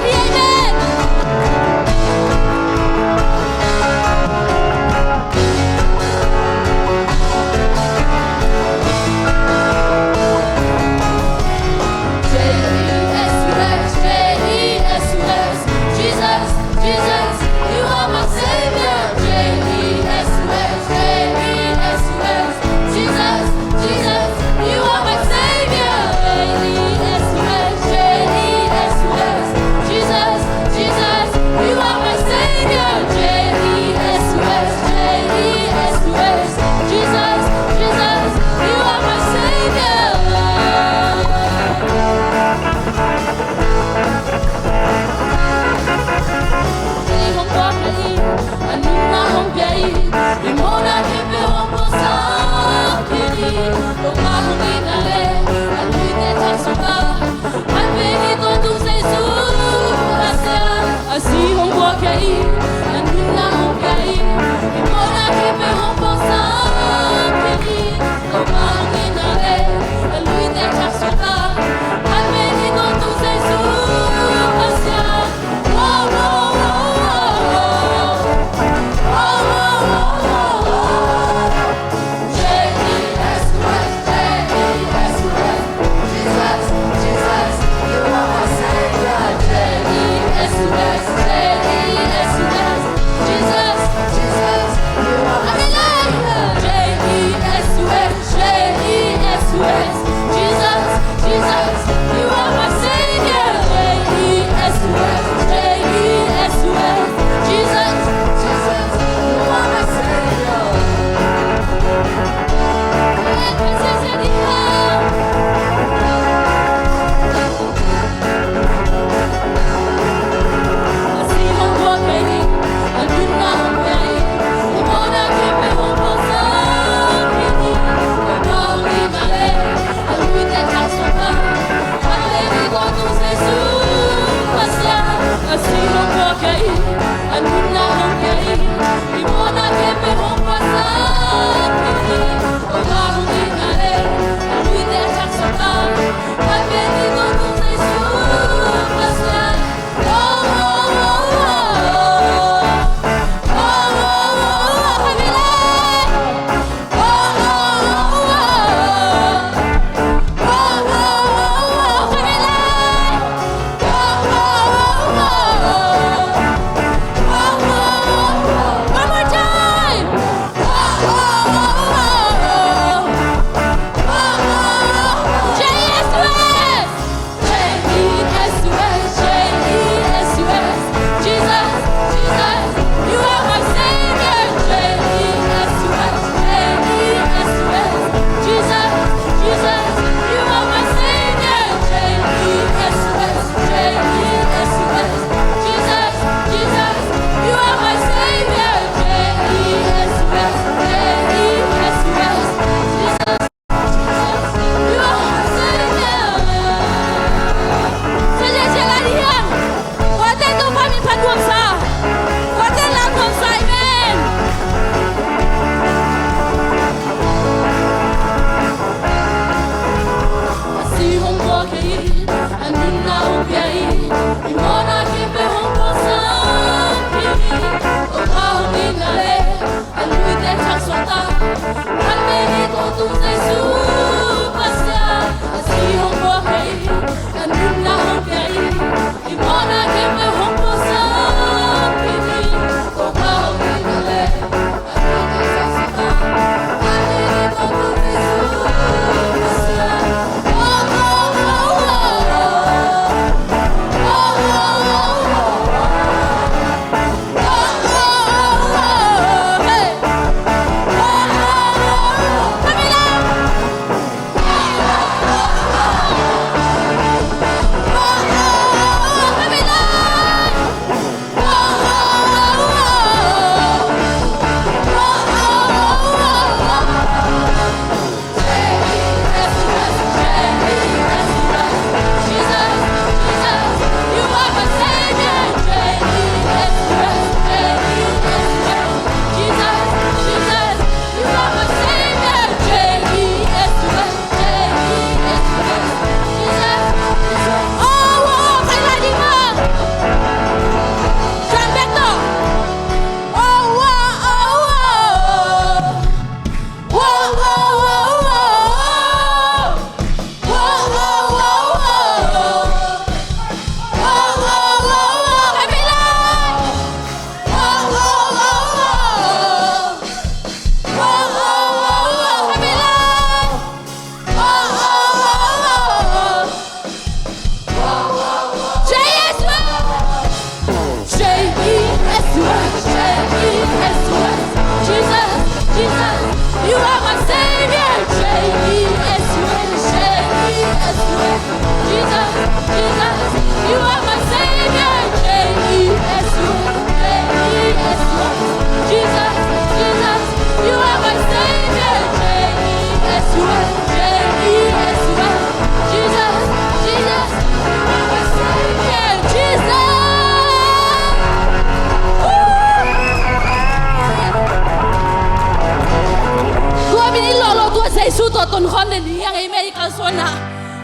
Amen.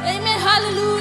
Amen. Hallelujah.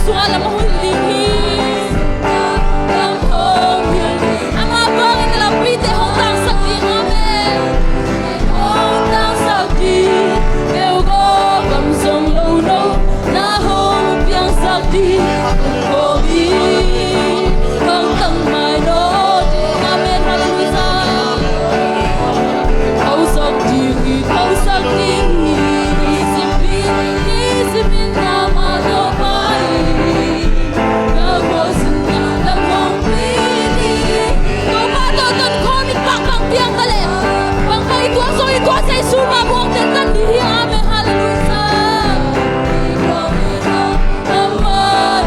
sungalan mahulihim ang hongil ang mga bangin nila pite hongtang sakti amen hongtang sakti kêu go cầm sông lâu nâu na hong piang sakti ko bi hong tang mai no amen hallelujah kau sakti Suma buong tentan diri amen hallelujah amen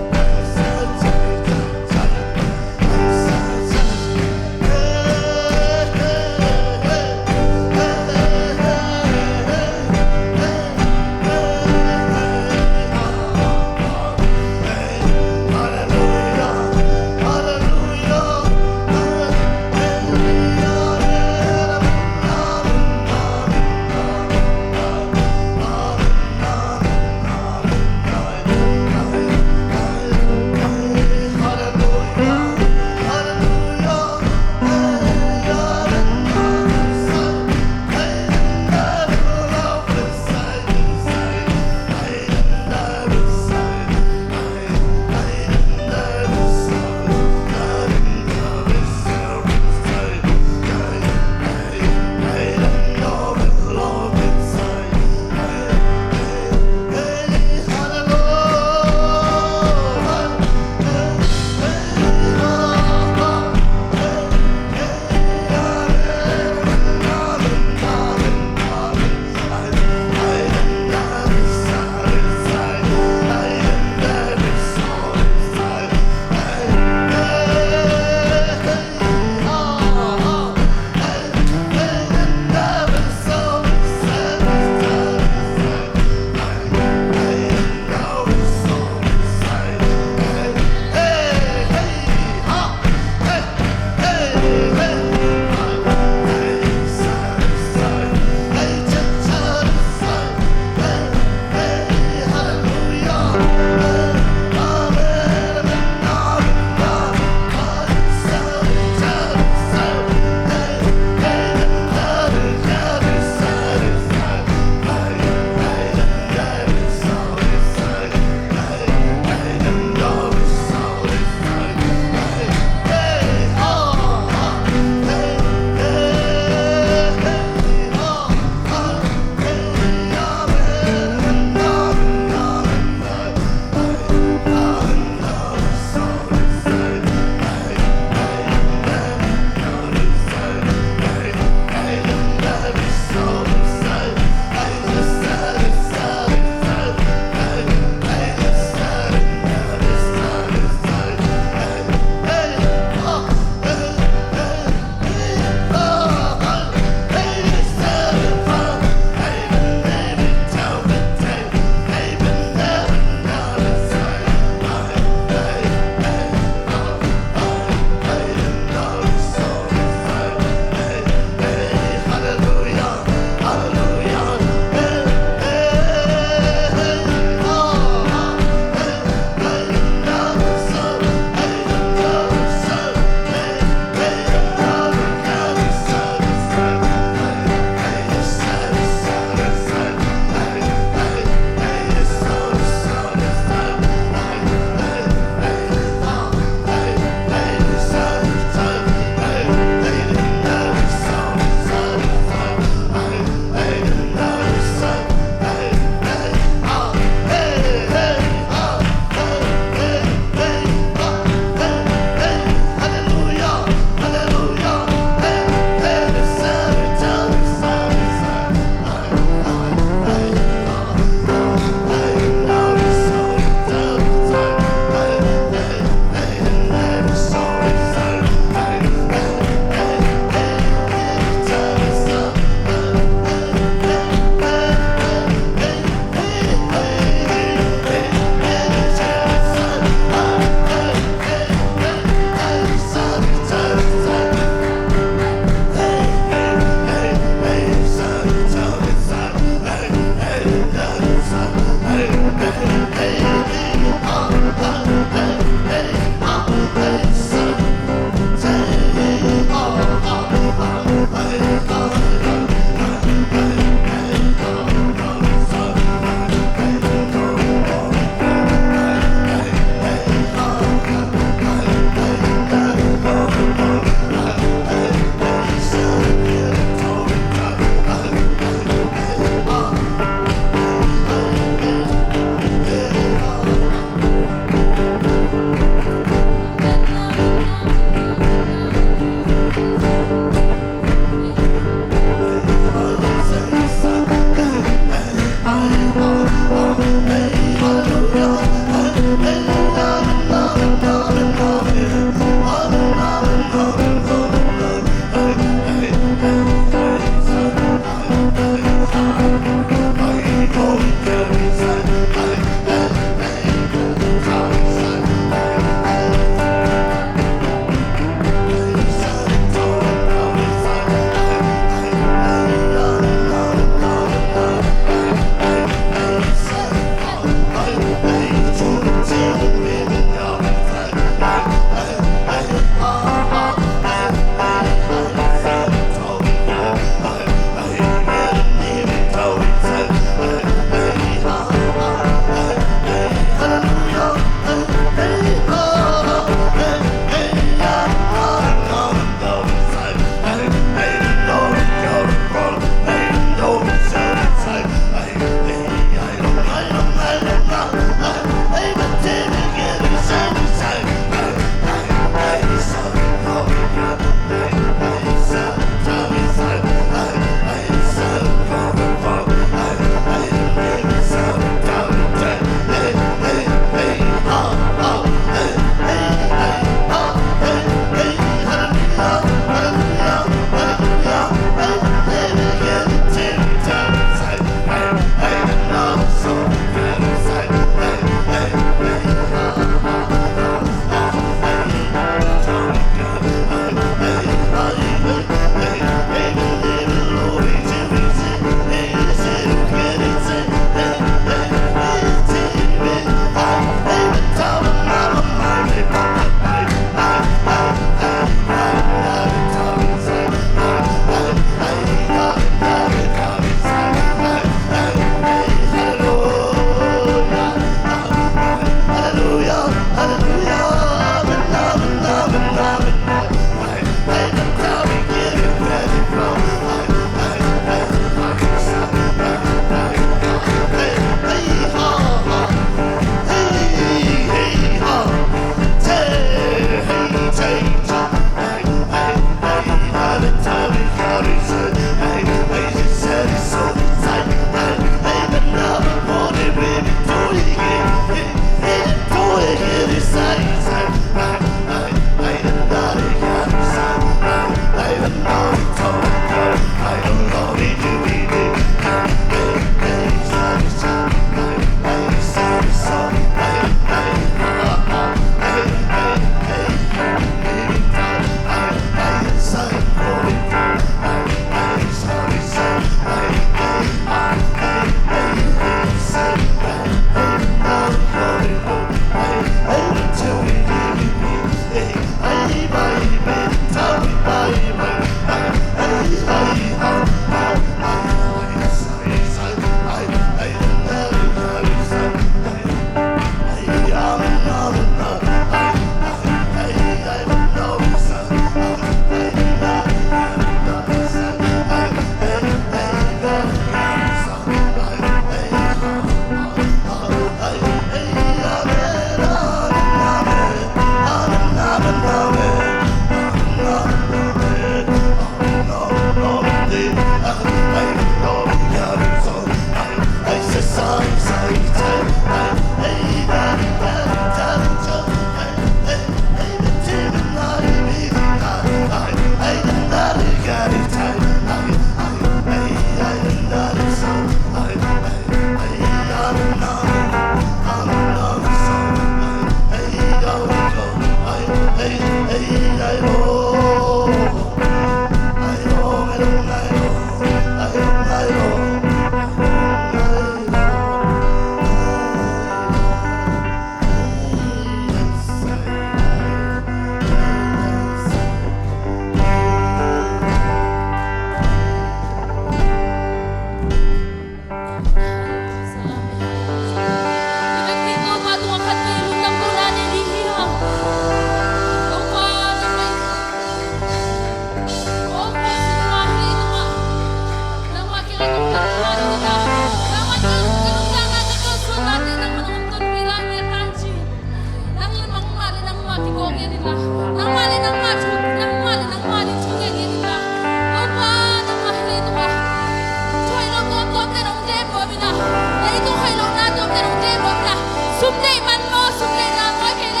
สุเลนาโมเกเล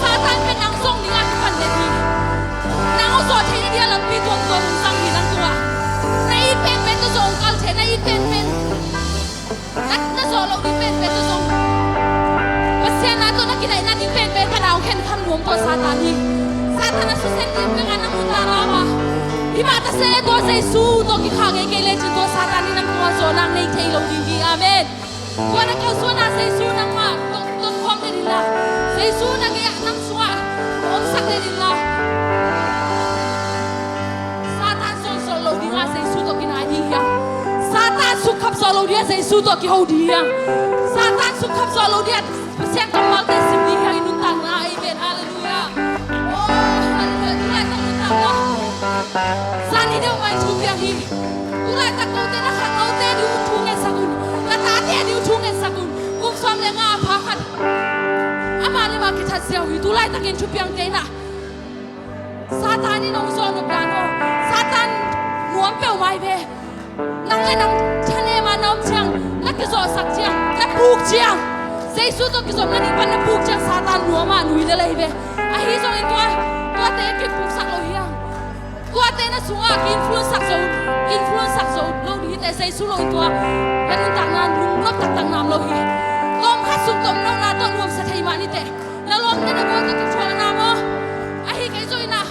ซาตานเป็นนางทรงนี่งานกันเด็ดีนางเอาโซ่เทนี่เดียลำปีตัวตัวมึงสังหินังตัวในอีเป็นตัวทรงกัลเทในอีเป็นนักโซ่เราอีเป็นตัวทรงภาษาหน้าตัวนักกินไหนนั่นอีเป็นขนาดแค่คำรวมตัวซาตานนี่ซาตานสุเซนนี่เป็นงานนักมุตาราวะที่มาตัดเส้นตัวเซซูตัวกิข้างเกเลจิตัวซาตานนี่นักตัวโซ่นางในเทโลดีอาเมนตัวนักเขาส่วนนักเซซูนักมาต้นความเดลิลาเซซูนักแกนักส่วนอมสักเดลิลาซาตานส่วนโซโลดีอาเซซูตัวกินอะไรดีอ่ะซาตานสุขขับโซโลดีอาเซซูตัวกิโฮดีอ่ะซาตานสุขขับโซโลดีอาเสียงกำลังเตสิมดีอ่ะอินุตังนะอาเมนฮาเลลูยาโอ้ฮาเลลูยาที่ไหนต้องนุตังนะซานี่เดี๋ยววันชุบยังฮีอุไรตะโกนเตนะขังเอาเตดิวทุ่งเงินสักุลละตาเตดิวทุ่งเงินสักุลกุมสวมเลงอาพาขัดอามาเลยมาคิดทัดเสียวฮีตุไรตะเกินชุบยังเตนะซาตานนี่น้องโซนกับการโอซาตานหวงเปลวไว้เพ่นังเลยนังชะเลมาน้องเชียงนักกิโซสักเชียงนักผูกเชียงเซซูตัวกิโซนั่นอีปันนักผูกเชียงซาตานหวงมาหนุ่ยเลยเพ่อาฮิโซอีตัวเตะกิผูกสักเราเฮียตัวเตะน่ะสูงอ่ะอินฟลูเอนซ์สักโซเราดีแต่เซซูเราตัวยันนุ่งต่างงานลุงรบต่างงานเราเฮียต้มฮัตสุกต้มน้องนาต้นรวมสะเทียมานี่เตะแล้วรวมเนี่ยนะโบตัวกิโซนาโมอาฮิไกโซอีน่ะ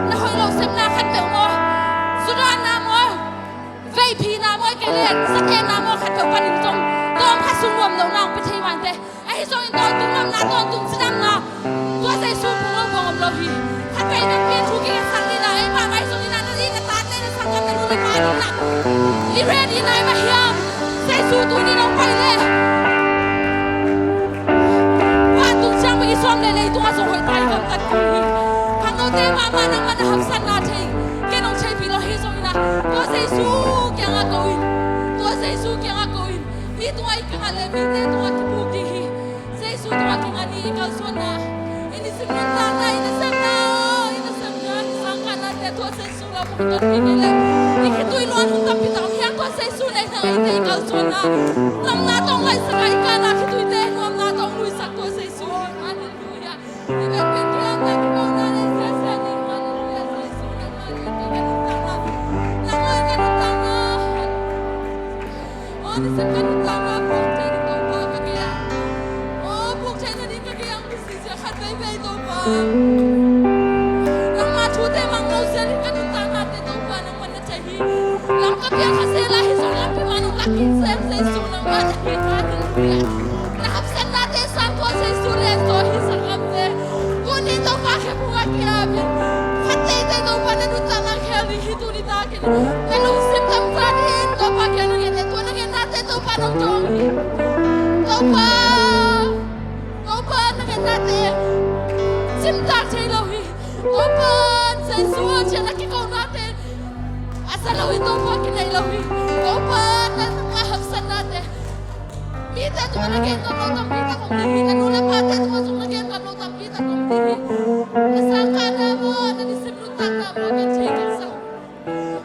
แล้วหอยเราเซมนาขัดเปลวโมสุดานนาโมเวพีนาโมเกเลสสเกนาโมขัดเปลวปันอินจงต้มฮัตสุรวมเรานางไปเทียมันเตะอาฮิโซอีตัวตุ้มน้ำนาตัวตุ้มสิดังนาตัวเซซูพูเราบอกกับเราเฮียขัดไปเป็นเพียงทุกอย่างสังนี่นะไอ้ป้าไม่ส่งนี่นะนั่นนี่นะตาเต้นสังกันนั่นนู่นเลยมานี่นะลิเรดีนายมาเฮียเซซูตัวนี้น้องไปเลยว่าตุ้งช่างไปอีสวมเลยตัวส่งหอยตายกับตัดกุยข้างโน้นเต้มานั่งมาหักสันนาเทงแกน้องใช้พี่เราเฮียส่งนี่นะตัวเซซูแกงอากุยตัวเซซูแกงอากุยมีตัวอีกกันเลยมีเต้ตัวที่บุกดีเซซูตัวแกงอันนี้กันส่วนนะอินิสิมันตาได้อินิสิมันตัวเซซูเราบุกตัวนี้เลยนี่แค่ตัวล้วนหุ่นตับปีตองยังตัวเซซูเลยนะไอ้เด็กเอาส่วนนะลำนาต้องไล่สกายกันนะแค่ตัวเด็กลำนาต้องลุยสักตัวเซซูฮาเลลูยานี่เป็นเป็นที่อันนั้นที่เราได้เสียสละนี่ฮาเลลูยาเซซูนั่นมานี่กันตั้งนะนั่งเลยกันตั้งนะโอ้นี่สำคัญตั้งนะพวกใจนี่ตัวป้ากันเนี่ยโอ้พวกใจนี่กันยังมีสิ่งที่ขัดไปตัวป้าyang hasil lahir soalan pemanu kaki saya sudah macam ini. Nah, saya nanti sampai saya sudah story sampai. Kuni tu pakai buat kiabi. Hati itu pada utama kali itu di daging. Kalau simptom tadi tu pakai nanti tu nanti tu pada jongi. Topa nanti simptom celohi. Topa saya sudah celak kau nanti. Asal itu pakai nailawi, obat dan mahaksan nate. Kita tu lagi kalau kita kongsi, kita nula pada tu masuk lagi kalau kita kongsi. Asal nama ada disebutkan nama kecil sah.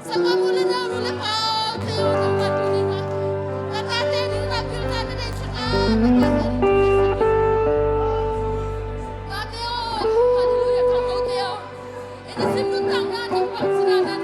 Sama boleh nula pau teu nama tu ni. Kata dia di nabil nade dari sekarang. Mateo, haleluya kamu Teo. Ini sebutkan nama pangsilan dan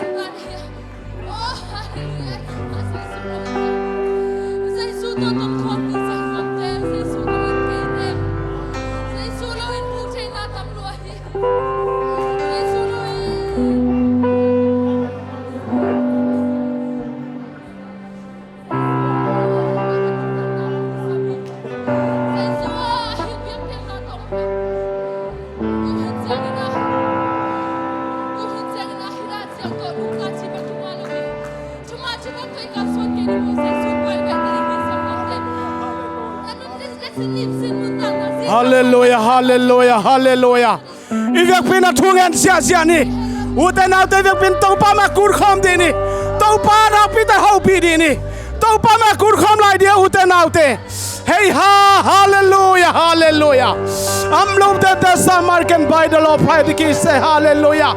Hallelujah, hallelujah, hallelujah. Ivek pina thungen sia ni. Uten out ivek pin topa ma kur khom di ni. Topa na pita ho pi di ni. Topa ma kur khom lai dia uten out. Hey ha, hallelujah, hallelujah. Am love the Samaritan by the Lord pride ki say hallelujah.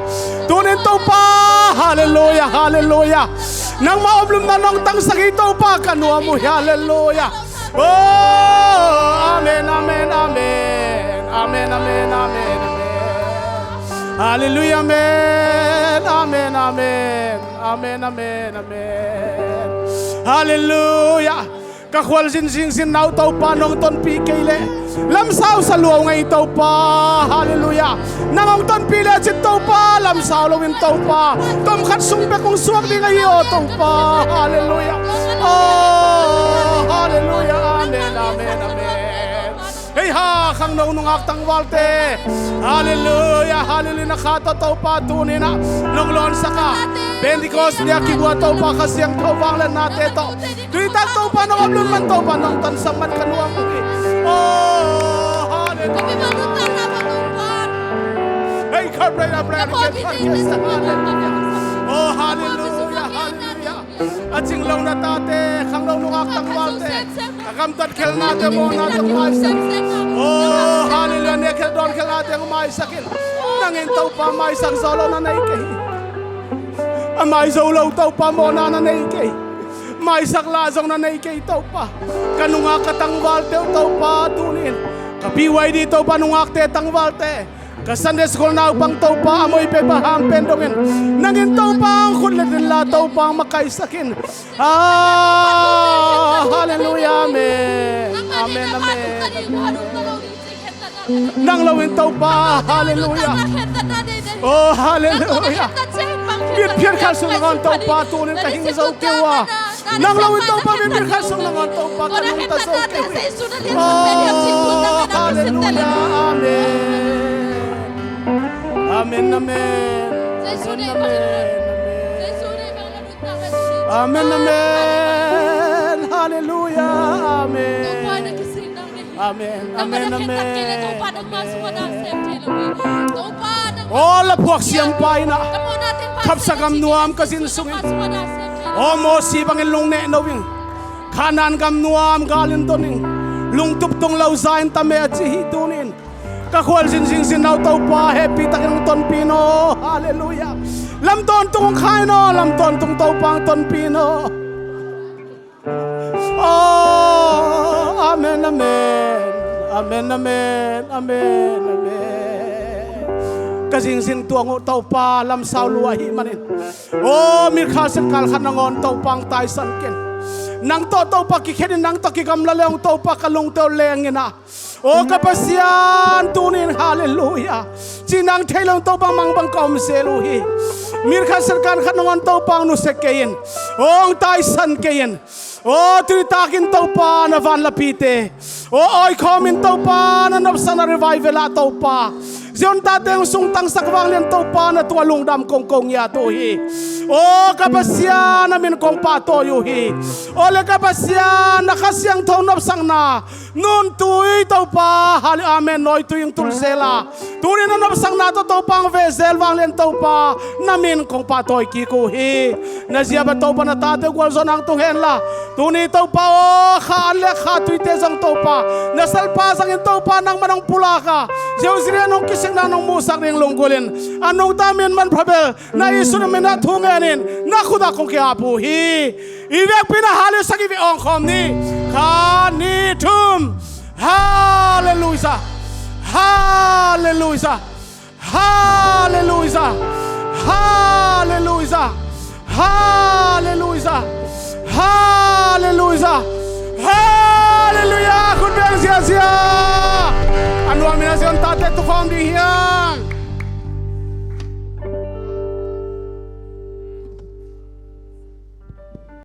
Tunin topa, hallelujah, hallelujah. Nang maoblum na nong tang sakito pa kanwa mo hallelujah. Oh, amen, amen. Hallelujah, amen, amen, amen, amen, amen, amen. Hallelujah. Kakwal sin nau tau pa nong ton pi keile. Lam sao sa luaw ngay tau pa. Hallelujah. Namang ton pi le chit tau pa. Lam sao lawin tau pa. Tom khat sung be kung suak di ngayo tau pa. Hallelujah. Oh, hallelujah. Amen, amen, amen. Hey ha, kang nung aktang walte. Hallelujah, hallelujah. Nakata tau pa tunin na. Nung lon saka. Pentecost niya kibua tau pa kasi ang tau banglan natin to. Tuita tau pa nung ablon man tau pa nung tansang man kanuang muli. Oh, hallelujah. Hey, kabray na bray. Oh, hallelujah, hallelujah. At singlaw na tate, kanglaw nung aktang walte. Kakamtad kel natin mo natin maisak. Oh, hallelujah, nekel doon kel natin maisakin. Nangin tau pa maisak solo na naikay. Amay zaulaw tau pa mo na naikay. Maisak lazong na naikay tau pa. Kanunga katang walte tau pa tunin. Kapiway dito pa nung akte tang walte. Kasunday school na upang tau pa amoy pepahang pendongin. Nangin tau pa ang kunletin la tau pa ang makaisakin. Ah, hallelujah, amen. Amen, amen. Nang lawin tau pa, hallelujah. Oh, hallelujah. Bibir kalsong nangon tau pa tunin kahing saw kewa. Nang lawin tau pa bibir kalsong nangon tau pa kanong tasaw kewa. Oh, hallelujah, amen. Amen, amen. Amen, amen. Hallelujah, amen. Amen, amen, amen. Oh, lapuak siyang pay na. Kapsagam nuam kasinsungin. Oh, mo si Pangilong ne nawing. Kanan gam nuam galin toning. Lungtup tong lausain tame at sihitunin. Kakwal sin naw tau pa happy takang ton pino. Hallelujah. Lam ton tung kaino, lam ton tung tau pang ton pino. Oh, amen, amen. Amen, amen, amen, amen. Kasing sin tuang tau pa lam sao luahi manin. Oh, mirkhal sin kal khanangon tau pang tai san ken. Nang to tau pa kikenin nang to kikam laleong tau pa kalung tau lengina. Oh, kapasyan tunin, hallelujah. Sinang tailong tau pang mangbang kaum seluhi. Mirkhal sin kal khanangon tau pang nusekeyin. Oh, tai san keyin. Oh, tritakin tau pa na van lapite. Oh, oy komin tau pa na napsan na revival la tau pa. Zion tate yung sungtang sakwang liyan tau pa na tuwalong dam kong yatuhi. Oh, kapasya namin kong patoyuhi. Ole kapasya nakasyang tau napsang na. Nun tuwi tau pa. Hali amen noy tu yung tulsela. Tuni na napsang na to tau pa ang vesel wang liyan tau pa. Namin kong patoy kikuhi. Naziya ba tau pa na tate gwalzo nang tunghen la. Tuni tau pa oh kaale katuite sang tau pa. Nasalpasang yung tau pa nang manang pula ka. Ziyaw siriya nung kising na nung musak ning lunggulin. Anong tamin man prabel na iso namin natunganin. Nakuda kong kiapuhi. Ibig pinahalo sa gibi ongkom ni Kanitum. Hallelujah. Hallelujah. Hallelujah. Hallelujah. Hallelujah. Hallelujah. Hallelujah. Kun bang sia-sia. Anu aminasyon tate tu found here.